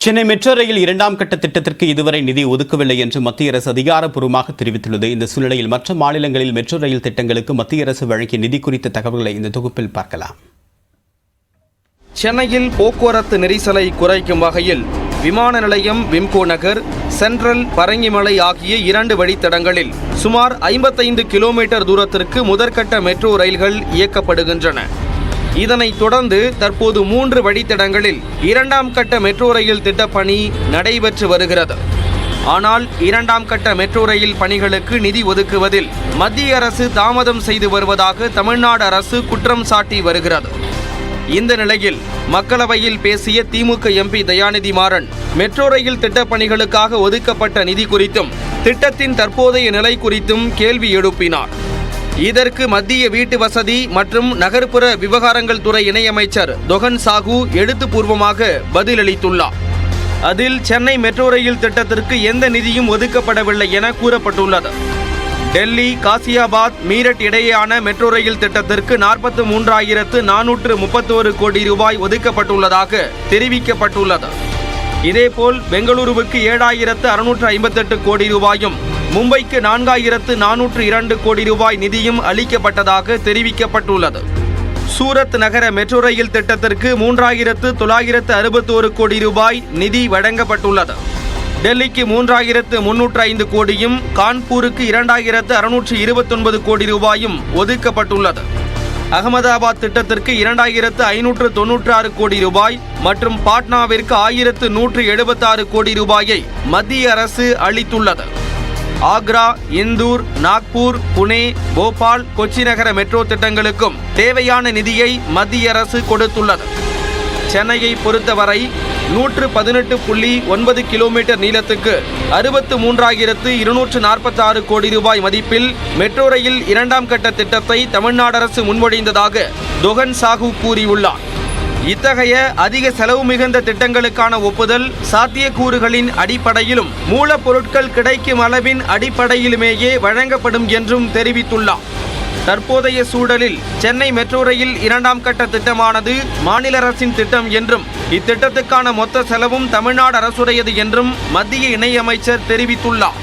Chennai metro rail இரண்டாம் கட்ட திட்டத்திற்கு இதுவரை நிதி ஒதுக்கவில்லை என்று மத்திய அரசு அதிகாரப்பூர்வமாக தெரிவித்துள்ளது. இந்த சூழ்நிலையில் மற்ற மாநிலங்களில் மெட்ரோ ரயில் திட்டங்களுக்கு மத்திய அரசு வழங்கிய நிதி குறித்த தகவல்களை இந்த தொகுப்பில் பார்க்கலாம். சென்னையில் போக்குவரத்து நெரிசலை குறைக்கும் வகையில் விமான நிலையம், விம்கோ நகர், சென்ட்ரல், பரங்கிமலை ஆகிய 2 வழித்தடங்களில் சுமார் 55 கிலோமீட்டர் தூரத்திற்கு முதற்கட்ட மெட்ரோ ரயில்கள் இயக்கப்படுகின்றன. இதனைத் தொடர்ந்து தற்போது 3 வழித்தடங்களில் 2ஆம் கட்ட மெட்ரோ ரயில் திட்டப்பணி நடைபெற்று வருகிறது. ஆனால் 2ஆம் கட்ட மெட்ரோ ரயில் பணிகளுக்கு நிதி ஒதுக்குவதில் மத்திய அரசு தாமதம் செய்து வருவதாக தமிழ்நாடு அரசு குற்றம் சாட்டி வருகிறது. இந்த நிலையில் மக்களவையில் பேசிய DMK MP Dayanidhi Maran metro rail திட்டப்பணிகளுக்காக ஒதுக்கப்பட்ட நிதி குறித்தும் திட்டத்தின் தற்போதைய நிலை குறித்தும் கேள்வி எழுப்பினார். இதற்கு மத்திய வீட்டு வசதி மற்றும் நகர்ப்புற விவகாரங்கள் துறை இணையமைச்சர் தொகன் சாஹூ எழுத்துப்பூர்வமாக பதிலளித்துள்ளார். அதில் சென்னை மெட்ரோ ரயில் திட்டத்திற்கு எந்த நிதியும் ஒதுக்கப்படவில்லை என கூறப்பட்டுள்ளது. டெல்லி, காசியாபாத், மீரட் இடையேயான மெட்ரோ ரயில் திட்டத்திற்கு 43,431 கோடி ரூபாய் ஒதுக்கப்பட்டுள்ளதாக தெரிவிக்கப்பட்டுள்ளது. இதேபோல் பெங்களூருவுக்கு 7,658 கோடி ரூபாயும், மும்பைக்கு 4,402 கோடி ரூபாய் நிதியும் அளிக்கப்பட்டதாக தெரிவிக்கப்பட்டுள்ளது. சூரத் நகர மெட்ரோ ரயில் திட்டத்திற்கு 3,961 கோடி ரூபாய் நிதி வழங்கப்பட்டுள்ளது. டெல்லிக்கு 3,305 கோடியும், கான்பூருக்கு 2,629 கோடி ரூபாயும் ஒதுக்கப்பட்டுள்ளது. அகமதாபாத் திட்டத்திற்கு 2,596 கோடி ரூபாய் மற்றும் பாட்னாவிற்கு 1,176 கோடி ரூபாயை மத்திய அரசு அளித்துள்ளது. ஆக்ரா, இந்தூர், நாக்பூர், புனே, போபால், கொச்சி நகர மெட்ரோ திட்டங்களுக்கும் தேவையான நிதியை மத்திய அரசு கொடுத்துள்ளது. சென்னையை பொறுத்தவரை 118.9 கிலோமீட்டர் நீளத்துக்கு 63,246 கோடி ரூபாய் மதிப்பில் மெட்ரோ ரயில் 2ஆம் கட்ட திட்டத்தை தமிழ்நாடு அரசு முன்மொழிந்ததாக தொகன் சாஹூ கூறியுள்ளார். இத்தகைய அதிக செலவு மிகுந்த திட்டங்களுக்கான ஒப்புதல் சாத்தியக்கூறுகளின் அடிப்படையிலும் மூலப்பொருட்கள் கிடைக்கும் அளவின் அடிப்படையிலுமேயே வழங்கப்படும் என்றும் தெரிவித்துள்ளார். தற்போதைய சூழலில் சென்னை மெட்ரோ ரயில் 2ஆம் கட்ட திட்டமானது மாநில அரசின் திட்டம் என்றும் இத்திட்டத்துக்கான மொத்த செலவும் தமிழ்நாடு அரசுடையது என்றும் மத்திய இணையமைச்சர் தெரிவித்துள்ளார்.